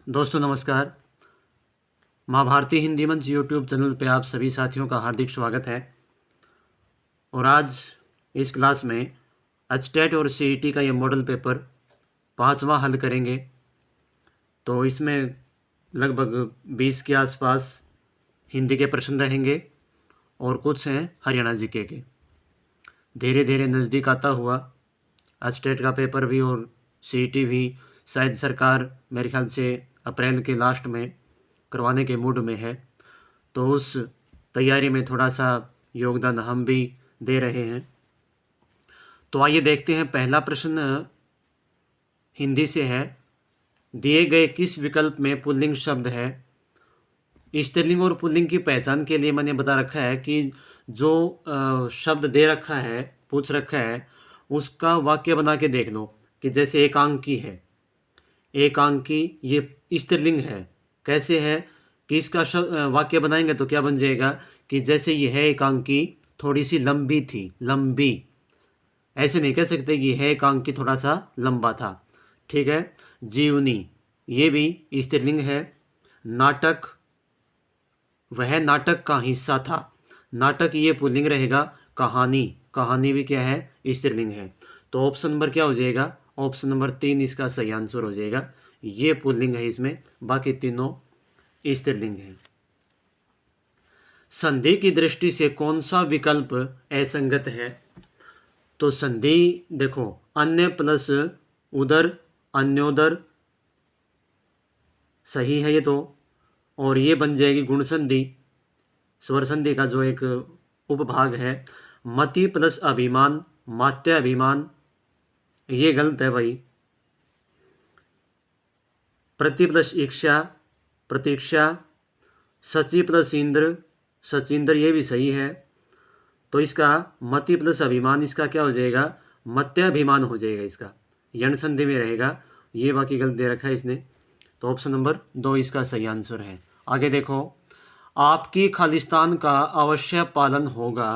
दोस्तों नमस्कार। माँ भारती हिंदी मंच यूट्यूब चैनल पे आप सभी साथियों का हार्दिक स्वागत है। और आज इस क्लास में एचटेट और सीईटी का ये मॉडल पेपर पांचवा हल करेंगे। तो इसमें लगभग 20 के आसपास हिंदी के प्रश्न रहेंगे और कुछ हैं हरियाणा जीके के। धीरे धीरे नज़दीक आता हुआ एचटेट का पेपर भी और सीईटी भी शायद सरकार मेरे ख्याल से अप्रैल के लास्ट में करवाने के मूड में है, तो उस तैयारी में थोड़ा सा योगदान हम भी दे रहे हैं। तो आइए देखते हैं, पहला प्रश्न हिंदी से है। दिए गए किस विकल्प में पुल्लिंग शब्द है? स्त्रीलिंग और पुल्लिंग की पहचान के लिए मैंने बता रखा है कि जो शब्द दे रखा है, पूछ रखा है, उसका वाक्य बना के देख लो। कि जैसे एकांकी है, एकांकी ये स्त्रीलिंग है। कैसे है कि इसका वाक्य बनाएंगे तो क्या बन जाएगा कि जैसे ये है एकांकी थोड़ी सी लंबी थी, लंबी। ऐसे नहीं कह सकते कि है एकांकी थोड़ा सा लंबा था। ठीक है। जीवनी ये भी स्त्रीलिंग है। नाटक, वह नाटक का हिस्सा था। नाटक ये पुल्लिंग रहेगा। कहानी, कहानी भी क्या है? स्त्रीलिंग है। तो ऑप्शन नंबर क्या हो जाएगा? ऑप्शन नंबर 3 इसका सही आंसर हो जाएगा। ये पुल्लिंग है इसमें, बाकी तीनों स्त्रीलिंग है। संधि की दृष्टि से कौन सा विकल्प असंगत है? तो संधि देखो, अन्य प्लस उदर, अन्योदर सही है ये तो। और ये बन जाएगी गुण संधि, स्वर संधि का जो एक उपभाग है। मति प्लस अभिमान, मात्य अभिमान, ये गलत है भाई। प्रति प्लस इच्छा, प्रतीक्षा। सचि प्लस इंद्र, सचिंद्र, ये भी सही है। तो इसका मति प्लस अभिमान, इसका क्या हो जाएगा? मत्याभिमान हो जाएगा। इसका यण संधि में रहेगा। ये बाकी गलत दे रखा है इसने। तो ऑप्शन नंबर 2 इसका सही आंसर है। आगे देखो, आपकी खालिस्तान का अवश्य पालन होगा।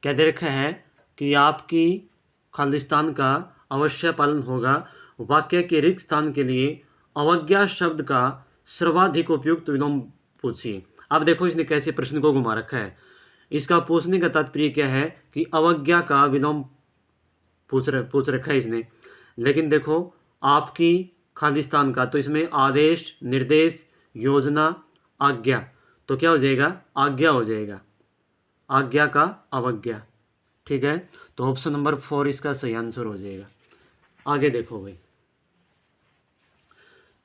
क्या दे रखा है कि आपकी खालिस्तान का अवश्य पालन होगा। वाक्य के रिक्त स्थान के लिए अवज्ञा शब्द का सर्वाधिक उपयुक्त विलोम पूछिए। अब देखो इसने कैसे प्रश्न को घुमा रखा है। इसका पूछने का तात्पर्य क्या है कि अवज्ञा का विलोम पूछ रखा है इसने। लेकिन देखो, आपकी खालिस्तान का, तो इसमें आदेश, निर्देश, योजना, आज्ञा, तो क्या हो जाएगा? आज्ञा हो जाएगा। आज्ञा का अवज्ञा। ठीक है। तो ऑप्शन नंबर 4 इसका सही आंसर हो जाएगा। आगे देखो भाई,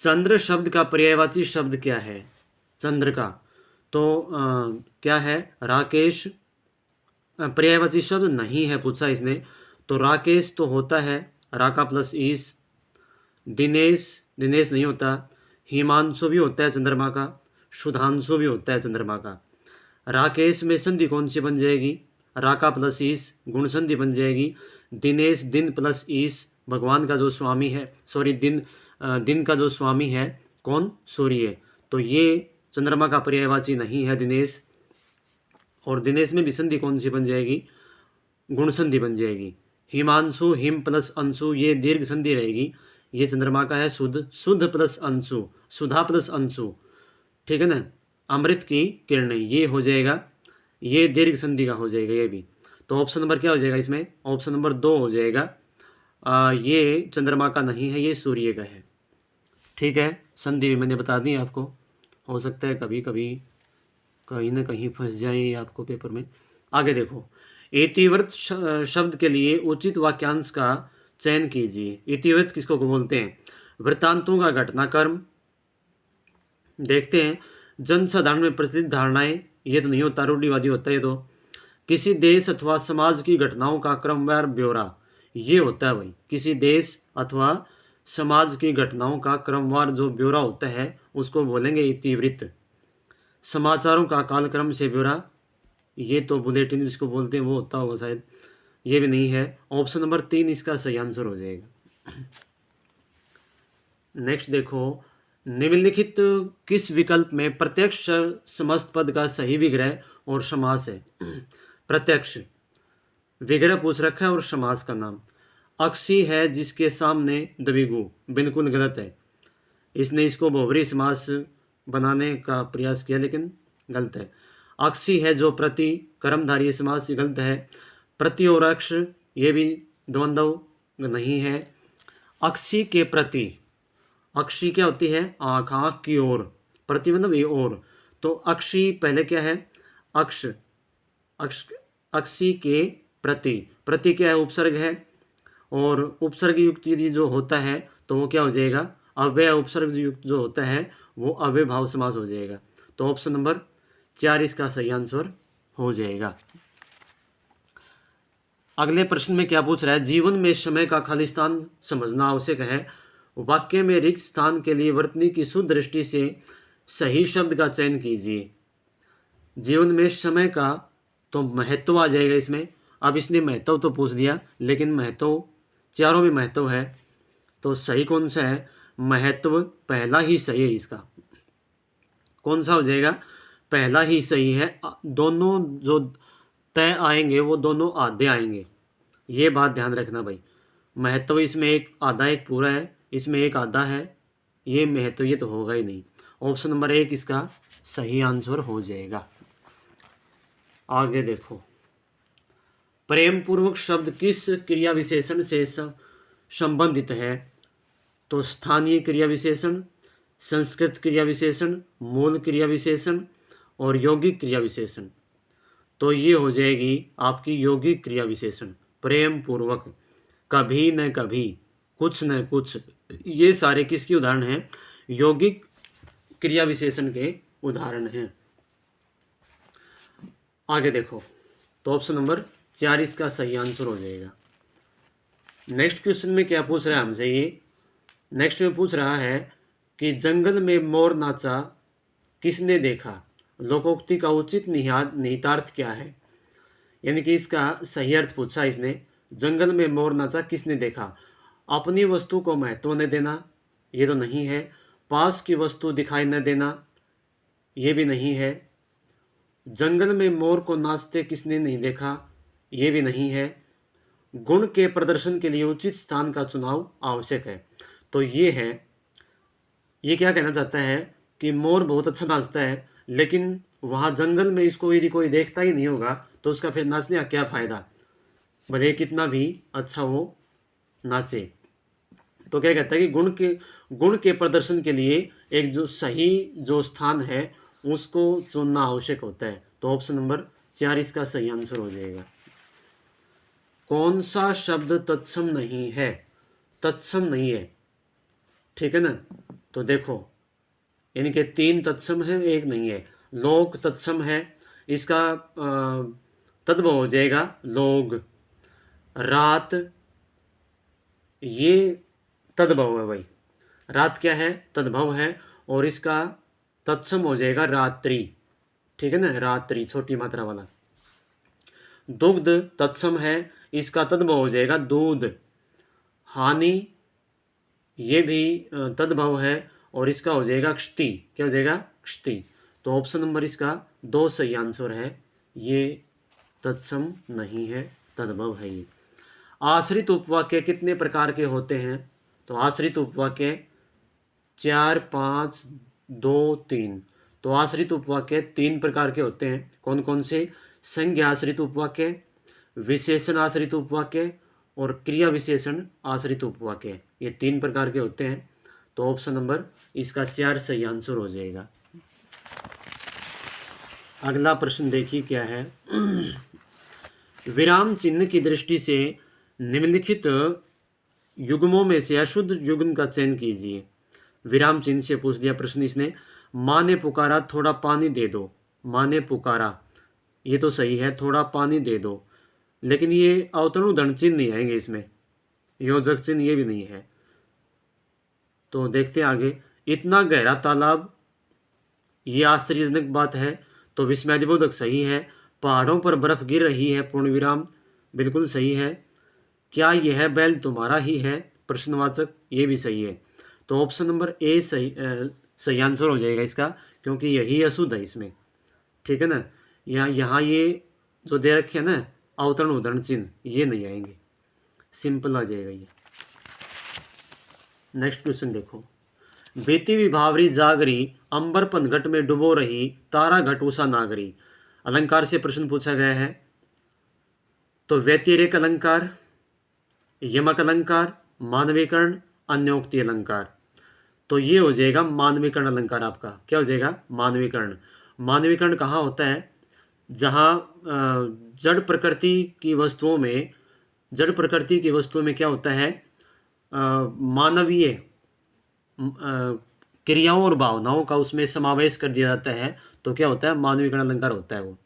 चंद्र शब्द का पर्यायवाची शब्द क्या है? चंद्र का तो क्या है? राकेश। पर्यायवाची शब्द नहीं है पूछा इसने, तो राकेश तो होता है, राका प्लस ईस। दिनेश, दिनेश नहीं होता। हिमांशु भी होता है चंद्रमा का। सुधांशु भी होता है चंद्रमा का। राकेश में संधि कौन सी बन जाएगी? राका प्लस ईस, गुण संधि बन जाएगी। दिनेश, दिन प्लस ईस, भगवान का जो स्वामी है, सॉरी दिन का जो स्वामी है कौन? सूर्य। तो ये चंद्रमा का पर्यायवाची नहीं है दिनेश। और दिनेश में भी संधि कौन सी बन जाएगी? गुण संधि बन जाएगी। हिमांशु, हिम प्लस अंशु, ये दीर्घ संधि रहेगी। ये चंद्रमा का है शुद्ध, शुद्ध प्लस अंशु, सुधा प्लस अंशु। ठीक है ना। अमृत की किरणें, ये हो जाएगा। ये दीर्घ संधि का हो जाएगा ये भी। तो ऑप्शन नंबर क्या हो जाएगा इसमें? ऑप्शन नंबर 2 हो जाएगा। ये चंद्रमा का नहीं है, ये सूर्य का है। ठीक है। संधि भी मैंने बता दी आपको। हो सकता है कभी कभी कहीं ना कहीं फंस जाए आपको पेपर में। आगे देखो, इतिवृत्त शब्द के लिए उचित वाक्यांश का चयन कीजिए। इतिवृत्त किसको बोलते हैं? वृत्तांतों का घटनाक्रम। देखते हैं, जनसाधारण में प्रचलित धारणाएं, ये तो नहीं होता, रूढ़िवादी होता है ये तो। किसी देश अथवा समाज की घटनाओं का क्रमवार ब्यौरा, ये होता है भाई। किसी देश अथवा समाज की घटनाओं का क्रमवार जो ब्यौरा होता है उसको बोलेंगे इतिवृत्त। समाचारों का कालक्रम से ब्यौरा, ये तो बुलेटिन जिसको बोलते हैं वो होता होगा शायद। ये भी नहीं है। ऑप्शन नंबर 3 इसका सही आंसर हो जाएगा। नेक्स्ट देखो, निम्नलिखित किस विकल्प में प्रत्यक्ष समस्त पद का सही विग्रह और समास है? प्रत्यक्ष विग्रह पूछ रखा है और समास का नाम। अक्षी है जिसके सामने द्विगु, बिल्कुल गलत है। इसने इसको बहुब्री समास बनाने का प्रयास किया लेकिन गलत है। अक्षी है जो प्रति कर्मधारय समास, गलत है। प्रति और अक्ष ये भी द्वंद्व नहीं है। अक्षी के प्रति, अक्षी क्या होती है? आँख, आँख की ओर, प्रति मतलब ये ओर, तो अक्षी पहले क्या है? अक्ष, अक्ष, अक्षी के प्रति, प्रति क्या है? उपसर्ग है, और उपसर्ग युक्त यदि जो होता है तो वो क्या हो जाएगा? अव्यय उपसर्ग युक्त जो होता है वो अव्यय भाव समास हो जाएगा। तो ऑप्शन नंबर 4 इसका सही आंसर हो जाएगा। अगले प्रश्न में क्या पूछ रहा है? जीवन में समय का खाली स्थान समझना आवश्यक है। वाक्य में रिक्त स्थान के लिए वर्तनी की शुद्ध दृष्टि से सही शब्द का चयन कीजिए। जीवन में समय का तो महत्व आ जाएगा इसमें। अब इसने महत्व तो पूछ दिया, लेकिन महत्व चारों में महत्व है, तो सही कौन सा है? महत्व पहला ही सही है इसका। कौन सा हो जाएगा? पहला ही सही है। दोनों जो तय आएंगे वो दोनों आधे आएंगे, ये बात ध्यान रखना भाई। महत्व इसमें एक आधा एक पूरा है, इसमें एक आधा है, ये महत्व ये तो होगा ही नहीं। ऑप्शन नंबर 1 इसका सही आंसर हो जाएगा। आगे देखो, प्रेम पूर्वक शब्द किस क्रिया विशेषण से संबंधित है? तो स्थानीय क्रिया विशेषण, संस्कृत क्रिया विशेषण, मूल क्रिया विशेषण और यौगिक क्रिया विशेषण। तो ये हो जाएगी आपकी यौगिक क्रिया विशेषण। प्रेम पूर्वक, कभी न कभी, कुछ न कुछ, ये सारे किसके उदाहरण हैं? यौगिक क्रिया विशेषण के उदाहरण हैं। आगे देखो, तो ऑप्शन नंबर 4 इसका सही आंसर हो जाएगा। नेक्स्ट क्वेश्चन में क्या पूछ रहा है हमसे? ये नेक्स्ट में पूछ रहा है कि जंगल में मोर नाचा किसने देखा? लोकोक्ति का उचित निहितार्थ क्या है? यानी कि इसका सही अर्थ पूछा इसने। जंगल में मोर नाचा किसने देखा? अपनी वस्तु को महत्व न देना, ये तो नहीं है। पास की वस्तु दिखाई न देना, ये भी नहीं है। जंगल में मोर को नाचते किसने नहीं देखा, ये भी नहीं है। गुण के प्रदर्शन के लिए उचित स्थान का चुनाव आवश्यक है, तो ये है। ये क्या कहना चाहता है कि मोर बहुत अच्छा नाचता है, लेकिन वहाँ जंगल में इसको यदि कोई देखता ही नहीं होगा तो उसका फिर नाचने का क्या फ़ायदा, भले कितना भी अच्छा वो नाचे। तो क्या कहता है कि गुण के प्रदर्शन के लिए एक जो सही जो स्थान है उसको चुनना आवश्यक होता है। तो ऑप्शन नंबर 4 इसका सही आंसर हो जाएगा। कौन सा शब्द तत्सम नहीं है? तत्सम नहीं है, ठीक है ना? तो देखो, यानी कि 3 तत्सम है, 1 नहीं है। लोक तत्सम है, इसका तद्भव हो जाएगा लोग। रात, ये तद्भव है भाई। रात क्या है? तद्भव है, और इसका तत्सम हो जाएगा रात्रि, ठीक है ना? रात्रि छोटी मात्रा वाला। दुग्ध तत्सम है, इसका तद्भव हो जाएगा दूध। हानि, ये भी तद्भव है, और इसका हो जाएगा क्षति। क्या हो जाएगा? क्षति। तो ऑप्शन नंबर इसका 2 सही आंसर है। ये तत्सम नहीं है, तद्भव है ये। आश्रित उपवाक्य कितने प्रकार के होते हैं? तो आश्रित उपवाक्य 4, 5, 2, 3। तो आश्रित उपवाक्य 3 प्रकार के होते हैं। कौन कौन से? संज्ञा आश्रित उपवाक्य, विशेषण आश्रित उपवाक्य और क्रिया विशेषण आश्रित उपवाक्य, ये 3 प्रकार के होते हैं। तो ऑप्शन नंबर इसका 4 सही आंसर हो जाएगा। अगला प्रश्न देखिए क्या है। विराम चिन्ह की दृष्टि से निम्नलिखित युग्मों में से अशुद्ध युग्म का चयन कीजिए। विराम चिन्ह से पूछ दिया प्रश्न इसने। माँ ने पुकारा, थोड़ा पानी दे दो। माँ ने पुकारा, ये तो सही है, थोड़ा पानी दे दो, लेकिन ये अवतरण उदाहरण चिन्ह नहीं आएंगे इसमें, योजक चिन्ह ये भी नहीं है। तो देखते आगे। इतना गहरा तालाब, ये आश्चर्यजनक बात है, तो विस्मयादिबोधक सही है। पहाड़ों पर बर्फ गिर रही है, पूर्ण विराम, बिल्कुल सही है। क्या यह बैल तुम्हारा ही है, प्रश्नवाचक, ये भी सही है। तो ऑप्शन नंबर ए सही आंसर हो जाएगा इसका, क्योंकि यही अशुद्ध है इसमें, ठीक है ना? यहाँ ये जो दे रखे है ना अवतरण उदाहरण चिन्ह, ये नहीं आएंगे, सिंपल आ जाएगा ये। नेक्स्ट क्वेश्चन देखो। बीती विभावरी जागरी, अंबर पनघट में डुबो रही, तारा घट उषा नागरी। अलंकार से प्रश्न पूछा गया है। तो व्यतिरेक अलंकार, यमक अलंकार, मानवीकरण, अन्योक्ति अलंकार। तो ये हो जाएगा मानवीकरण अलंकार आपका। क्या हो जाएगा? मानवीकरण। मानवीकरण कहाँ होता है? जहाँ जड़ प्रकृति की वस्तुओं में, जड़ प्रकृति की वस्तुओं में क्या होता है? मानवीय क्रियाओं और भावनाओं का उसमें समावेश कर दिया जाता है, तो क्या होता है? मानवीकरण अलंकार होता है वो।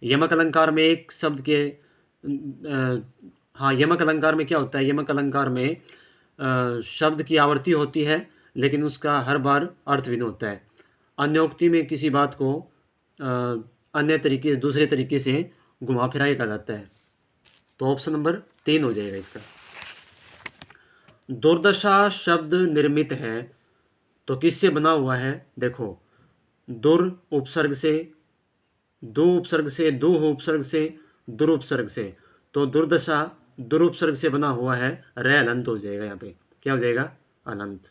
यमक अलंकार में एक शब्द के हाँ, यमक अलंकार में क्या होता है? यमक अलंकार में शब्द की आवर्ती होती है, लेकिन उसका हर बार अर्थ भिन्न होता है। अन्योक्ति में किसी बात को अन्य तरीके, दूसरे तरीके से घुमा फिरा के कहा जाता है। तो ऑप्शन नंबर 3 हो जाएगा इसका। दुर्दशा शब्द निर्मित है, तो किससे बना हुआ है? देखो, दुर उपसर्ग से, दो उपसर्ग से, दो उपसर्ग से, दुरुपसर्ग से। तो दुर्दशा दुरुपसर्ग से बना हुआ है, रे अलंत हो जाएगा यहाँ पे। क्या हो जाएगा? अलंत।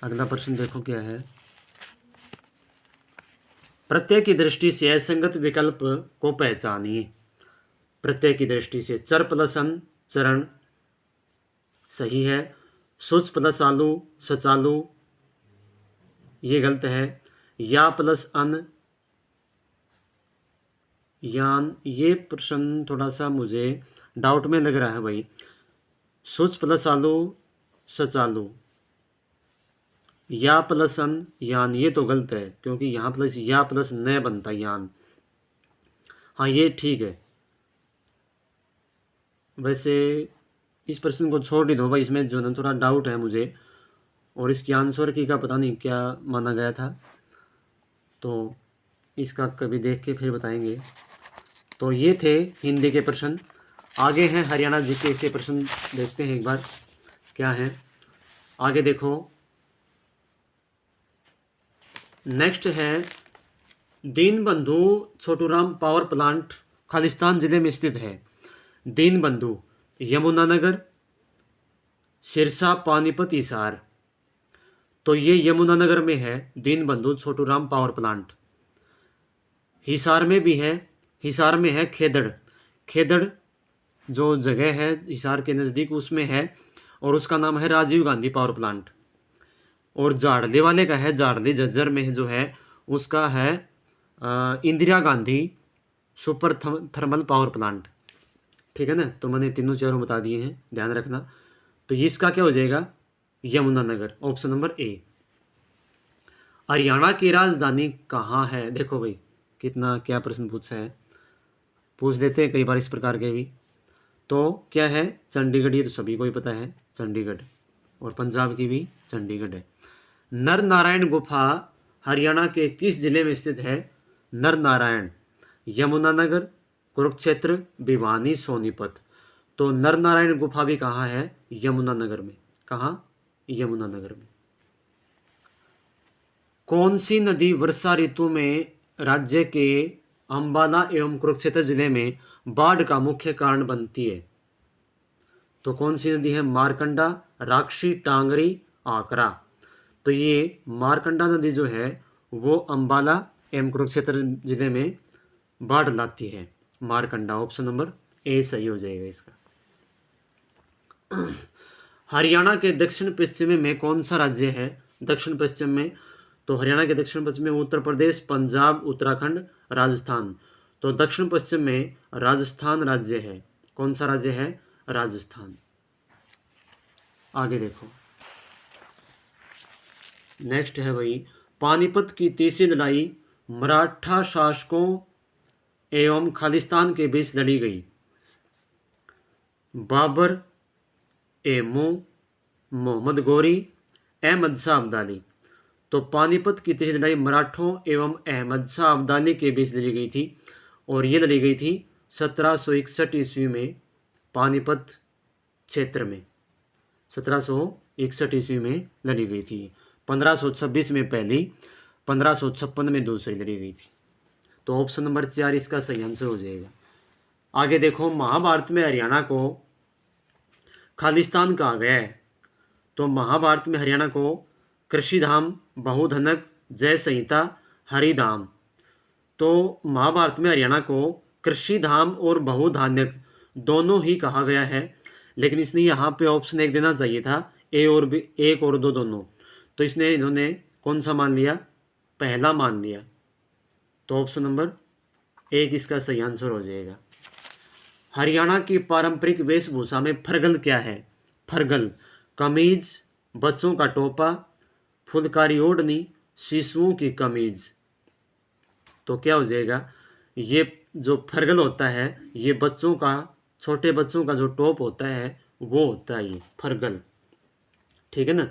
अगला प्रश्न देखो क्या है। प्रत्यय की दृष्टि से असंगत विकल्प को पहचानिए। प्रत्यय की दृष्टि से चर प्लस अन, चरण, सही है। सुच प्लस आलू, सचालू, ये गलत है। या प्लस अन, यान, ये प्रश्न थोड़ा सा मुझे डाउट में लग रहा है भाई। सुच प्लस आलू, सचालू, या प्लस अन, यान, ये तो गलत है, क्योंकि यहाँ प्लस या प्लस न बनता यान। हाँ, ये ठीक है। वैसे इस प्रश्न को छोड़ ही दो भाई, इसमें जो है थोड़ा डाउट है मुझे, और इसकी आंसर की का पता नहीं क्या माना गया था, तो इसका कभी देख के फिर बताएंगे। तो ये थे हिंदी के प्रश्न। आगे हैं हरियाणा जीके से प्रश्न, देखते हैं एक बार क्या है। आगे देखो, नेक्स्ट है दीनबंधु छोटूराम पावर प्लांट खालिस्तान जिले में स्थित है। दीनबंधु यमुनानगर, सिरसा, पानीपत, हिसार। तो ये यमुनानगर में है दीनबंधु छोटूराम पावर प्लांट। हिसार में भी है, हिसार में है खेदड़। खेदड़ जो जगह है हिसार के नज़दीक, उसमें है, और उसका नाम है राजीव गांधी पावर प्लांट। और जाड़ली वाले का है, जाड़ली झज्जर में जो है उसका है Indira Gandhi super thermal power plant. ठीक है ना? तो मैंने तीनों चारों बता दिए हैं, ध्यान रखना। तो ये इसका क्या हो जाएगा? Yamunanagar, option number A. Haryana की राजधानी कहाँ है? देखो भाई कितना क्या प्रश्न पूछा है, पूछ देते हैं कई बार इस प्रकार के भी। तो क्या है? चंडीगढ़, ये तो सभी को ही पता है, चंडीगढ़। और पंजाब की भी चंडीगढ़ है। नर नारायण गुफा हरियाणा के किस जिले में स्थित है? नर नारायण यमुनानगर, कुरुक्षेत्र, भिवानी, सोनीपत। तो नर नारायण गुफा भी कहाँ है? यमुनानगर में। कहाँ? यमुनानगर में। कौन सी नदी वर्षा ऋतु में राज्य के अंबाला एवं कुरुक्षेत्र जिले में बाढ़ का मुख्य कारण बनती है? तो कौन सी नदी है? मारकंडा, राक्षी, टांगरी, आकरा। तो ये मारकंडा नदी जो है वो अंबाला एवं कुरुक्षेत्र जिले में बाढ़ लाती है। मारकंडा, ऑप्शन नंबर ए सही हो जाएगा इसका। हरियाणा के दक्षिण पश्चिम में कौन सा राज्य है? दक्षिण पश्चिम में, तो हरियाणा के दक्षिण पश्चिम में उत्तर प्रदेश, पंजाब, उत्तराखंड, राजस्थान। तो दक्षिण पश्चिम में राजस्थान राज्य है। कौन सा राज्य है? राजस्थान। आगे देखो, नेक्स्ट है भाई, पानीपत की तीसरी लड़ाई मराठा शासकों एवं खालिस्तान के बीच लड़ी गई। बाबर, एमो, मोहम्मद गोरी, अहमद शाह अब्दाली। तो पानीपत की तीसरी लड़ाई मराठों एवं अहमद शाह अब्दाली के बीच लड़ी गई थी, और ये लड़ी गई थी 1761 ईस्वी में पानीपत क्षेत्र में। 1761 ईस्वी में लड़ी गई थी। 1526 में पहली, 1556 में दूसरी लड़ी गई थी। तो ऑप्शन नंबर 4 इसका सही आंसर हो जाएगा। आगे देखो, महाभारत में हरियाणा को खालिस्तान कहा गया है। तो महाभारत में हरियाणा को कृषिधाम, बहुधनक, जय संहिता, हरिधाम। तो महाभारत में हरियाणा को कृषि धाम और बहुधान्यक दोनों ही कहा गया है, लेकिन इसने यहाँ पे ऑप्शन एक देना चाहिए था, ए और बी, एक और दो दोनों। तो इन्होंने कौन सा मान लिया, पहला मान लिया। तो ऑप्शन नंबर एक इसका सही आंसर हो जाएगा। हरियाणा की पारंपरिक वेशभूषा में फरगल क्या है? फरगल कमीज, बच्चों का टोपा, फुलकारी ओढ़नी, शिशुओं की कमीज। तो क्या हो जाएगा, ये जो फरगल होता है ये बच्चों का, छोटे बच्चों का जो टॉप होता है वो होता है ये फरगल। ठीक है ना,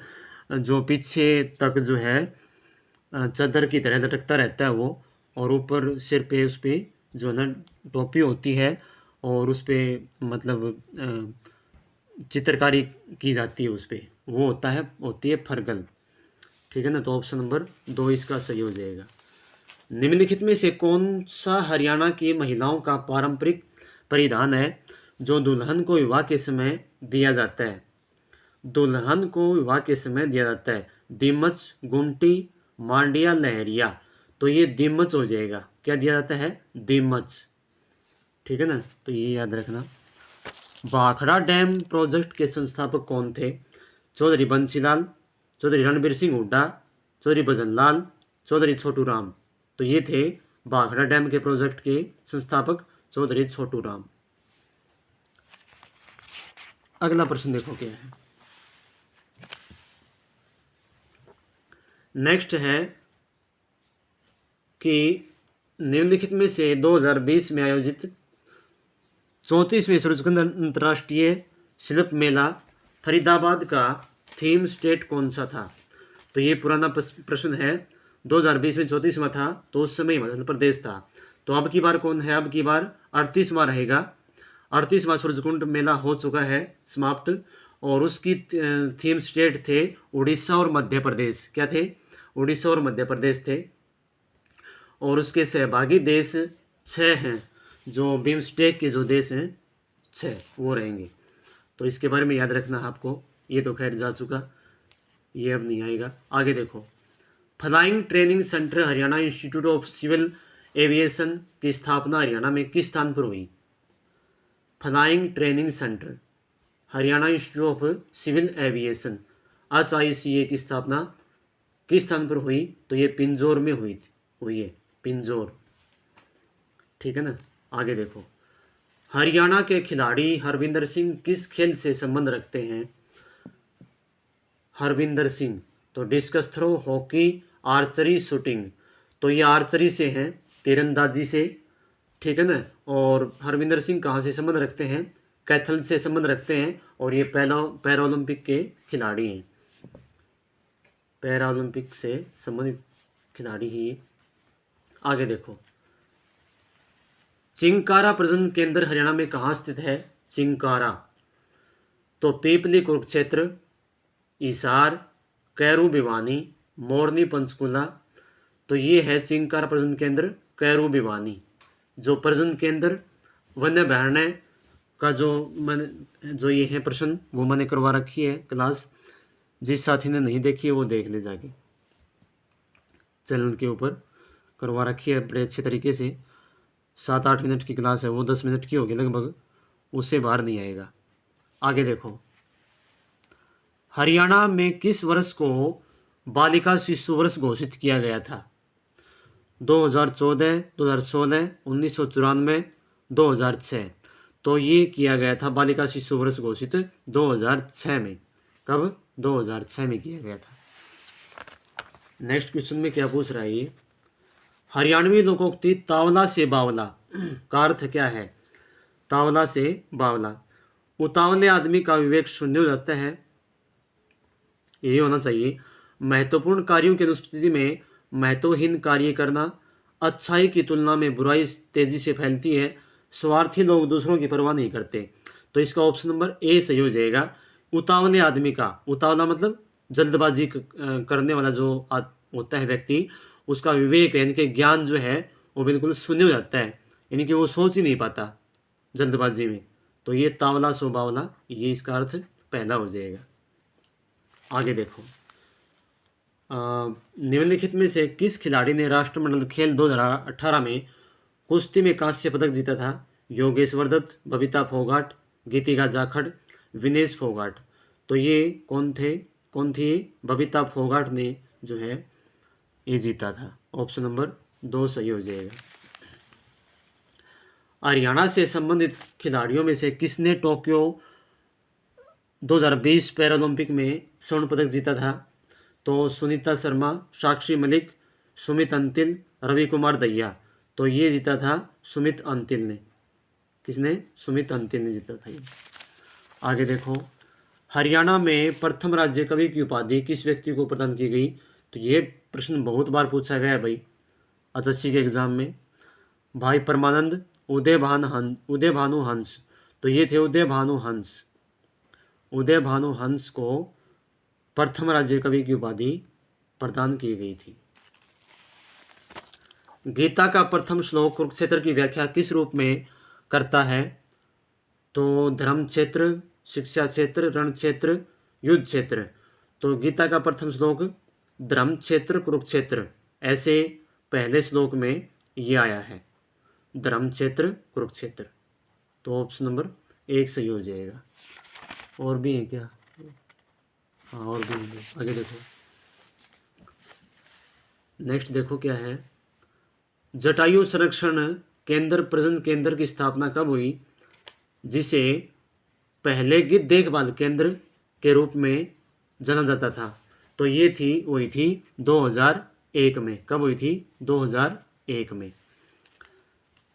जो पीछे तक जो है चादर की तरह लटकता रहता है वो, और ऊपर सिर पे उस पर जो है ना टोपी होती है, और उस पर मतलब चित्रकारी की जाती है उस पर, वो होती है फरगल। ठीक है ना, तो ऑप्शन नंबर 2 इसका सही हो जाएगा। निम्नलिखित में से कौन सा हरियाणा की महिलाओं का पारंपरिक परिधान है जो दुल्हन को विवाह के समय दिया जाता है? दुल्हन को विवाह के समय दिया जाता है दिमच, गुमटी, मांडिया, लहरिया। तो ये दिमच हो जाएगा। क्या दिया जाता है? दिमच। ठीक है ना, तो ये याद रखना। भाखड़ा डैम प्रोजेक्ट के संस्थापक कौन थे? चौधरी बंसीलाल, चौधरी रणबीर सिंह हुड्डा, चौधरी भजनलाल, चौधरी छोटू राम। तो ये थे भाखड़ा डैम के प्रोजेक्ट के संस्थापक चौधरी छोटू राम। अगला प्रश्न देखो क्या है। नेक्स्ट है कि निम्नलिखित में से 2020 में आयोजित 34वें सूरजकुंड अंतर्राष्ट्रीय शिल्प मेला फरीदाबाद का थीम स्टेट कौन सा था? तो ये पुराना प्रश्न है। 2020 में 34वां था, तो उस समय हिमाचल प्रदेश था। तो अब की बार कौन है? अब की बार 38वां रहेगा। 38वां सूरजकुंड मेला हो चुका है समाप्त, और उसकी थीम स्टेट थे उड़ीसा और मध्य प्रदेश। क्या थे? उड़ीसा और मध्य प्रदेश थे। और उसके सहभागी देश 6 हैं, जो बिम्स्टेक के जो देश हैं 6 वो रहेंगे। तो इसके बारे में याद रखना आपको। ये तो खैर जा चुका, ये अब नहीं आएगा। आगे देखो, flying training centre Haryana institute of civil aviation की स्थापना हरियाणा में किस स्थान पर हुई? Flying training centre Haryana institute of civil aviation HICA की स्थापना किस स्थान पर हुई? तो ये पिंजौर में हुई है, पिंजौर। ठीक है ना, आगे देखो, हरियाणा के खिलाड़ी हरविंदर सिंह किस खेल से संबंध रखते हैं? हरविंदर सिंह तो discus throw, hockey, archery, shooting. तो ये आर्चरी से हैं, तीरंदाजी से। ठीक है ना, और हरविंदर सिंह कहाँ से संबंध रखते हैं? कैथल से संबंध रखते हैं, और ये पैरालंपिक के खिलाड़ी हैं, पैरालंपिक से संबंधित खिलाड़ी ही। आगे देखो, चिंकारा प्रजनन केंद्र हरियाणा में कहाँ स्थित है? चिंकारा तो पीपली कुरुक्षेत्र, हिसार, कैरू भिवानी, मोरनी पंचकुला। तो ये है चिंकारा प्रजनन केंद्र कैरू भिवानी। जो प्रजनन केंद्र वन्य अभयारण्य का जो ये है प्रश्न वो मैंने करवा रखी है क्लास। जिस साथी ने नहीं देखी है वो देख ले जाके, चैनल के ऊपर करवा रखी है बड़े अच्छे तरीके से। 7-8 मिनट की क्लास है, वो 10 मिनट की होगी लगभग, उससे बाहर नहीं आएगा। आगे देखो, हरियाणा में किस वर्ष को बालिका शिशु वर्ष घोषित किया गया था? 2014, 2016, 1994, 2006। तो ये किया गया था बालिका शिशु वर्ष घोषित 2006 में। कब? 2006 में किया गया था। नेक्स्ट क्वेश्चन में क्या पूछ रहा है ये, हरियाणवी लोकोक्ति तावला से बावला का अर्थ क्या है? तावला से बावला, उतावले आदमी का विवेक शून्य हो जाता है, यही होना चाहिए। महत्वपूर्ण कार्यों की अनुपस्थिति में महत्वहीन कार्य करना, अच्छाई की तुलना में बुराई तेजी से फैलती है, स्वार्थी लोग दूसरों की परवाह नहीं करते। तो इसका ऑप्शन नंबर ए सही हो जाएगा। उतावले आदमी का, उतावला मतलब जल्दबाजी करने वाला जो होता है व्यक्ति, उसका विवेक यानी कि ज्ञान जो है वो बिल्कुल शून्य हो जाता है, यानी कि वो सोच ही नहीं पाता जल्दबाजी में। तो ये तावला सो बावला, ये इसका अर्थ पहला हो जाएगा। आगे देखो, निम्नलिखित में से किस खिलाड़ी ने राष्ट्रमंडल खेल 2018 में कुश्ती में कांस्य पदक जीता था? योगेश्वर दत्त, बबीता फोगाट, गीतिका जाखड़, विनेश फोगाट। तो ये कौन थी? बबीता फोगाट ने जो है ये जीता था। ऑप्शन नंबर 2 सही हो जाएगा। हरियाणा से संबंधित खिलाड़ियों में से किसने टोक्यो 2020 पैरालंपिक में स्वर्ण पदक जीता था? तो सुनीता शर्मा, साक्षी मलिक, सुमित अंतिल, रवि कुमार दहिया। तो ये जीता था सुमित अंतिल ने। किसने? सुमित अंतिल ने जीता था ये। आगे देखो, हरियाणा में प्रथम राज्य कवि की उपाधि किस व्यक्ति को प्रदान की गई? तो ये प्रश्न बहुत बार पूछा गया है भाई एसएससी के एग्जाम में। भाई परमानंद, उदय भानु हंस। तो ये थे उदय भानु हंस। उदय भानु हंस को प्रथम राज्य कवि की उपाधि प्रदान की गई थी। गीता का प्रथम श्लोक कुरुक्षेत्र की व्याख्या किस रूप में करता है? तो धर्म क्षेत्र, शिक्षा क्षेत्र, रण क्षेत्र, युद्ध क्षेत्र। तो गीता का प्रथम श्लोक धर्म क्षेत्र कुरुक्षेत्र, ऐसे पहले श्लोक में ये आया है, धर्म क्षेत्र कुरुक्षेत्र। तो ऑप्शन नंबर 1 सही हो जाएगा। और भी है क्या? हाँ और भी है। आगे देखो, नेक्स्ट देखो क्या है। जटायु संरक्षण केंद्र प्रजनन केंद्र की स्थापना कब हुई, जिसे पहले गिद्ध देखभाल केंद्र के रूप में जाना जाता था? तो ये हुई थी 2001 में। कब हुई थी? 2001 में।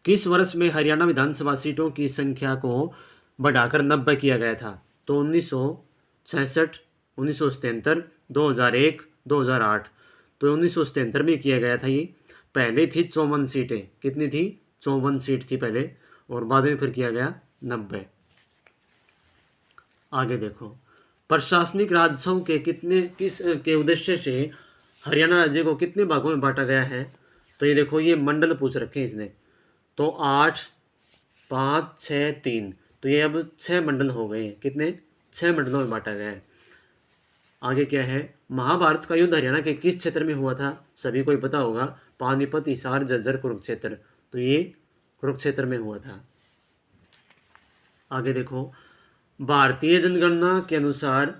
किस वर्ष में हरियाणा विधानसभा सीटों की संख्या को बढ़ाकर 90 किया गया था? तो 1966, 1977, 2001, 2008। तो 1977 में किया गया था ये। पहले थी 54 सीटें। कितनी थी? 54 सीट थी पहले, और बाद में फिर किया गया 90। आगे देखो, प्रशासनिक राजस्व के किस के उद्देश्य से हरियाणा राज्य को कितने भागों में बांटा गया है? तो ये देखो, ये मंडल पूछ रखे हैं इसने। तो 8, 5, 6, 3। तो ये अब 6 मंडल हो गए हैं। कितने? 6 मंडलों में बांटा गया है। आगे क्या है? महाभारत का युद्ध हरियाणा के किस क्षेत्र में हुआ था? सभी को ही पता होगा, पानीपत, हिसार, झज्जर, कुरुक्षेत्र। तो ये कुरुक्षेत्र में हुआ था। आगे देखो, भारतीय जनगणना के अनुसार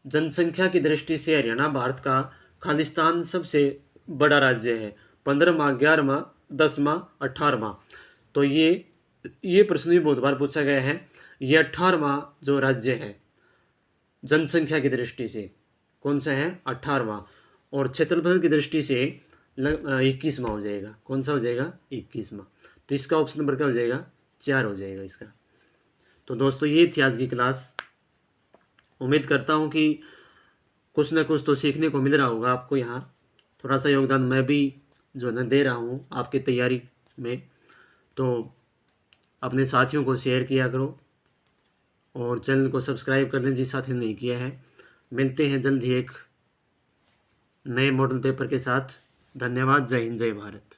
जनसंख्या की दृष्टि से हरियाणा भारत का खालिस्तान सबसे बड़ा राज्य है। 15वां, 11वां, 10वां, 18वां। तो ये प्रश्न भी बहुत बार पूछा गया है। ये 18वां जो राज्य है जनसंख्या की दृष्टि से, कौन सा है? 18वां। और क्षेत्रफल की दृष्टि से 21वां हो जाएगा। कौन सा हो जाएगा? 21वां। तो इसका ऑप्शन नंबर क्या हो जाएगा? 4 हो जाएगा इसका। तो दोस्तों, ये थी आज की क्लास। उम्मीद करता हूँ कि कुछ ना कुछ तो सीखने को मिल रहा होगा आपको। यहाँ थोड़ा सा योगदान मैं भी जो है ना दे रहा हूँ आपकी तैयारी में। तो अपने साथियों को शेयर किया करो और चैनल को सब्सक्राइब कर लें जिस साथी ने नहीं किया है। मिलते हैं जल्द ही एक नए मॉडल पेपर के साथ। धन्यवाद। जय हिंद, जय भारत।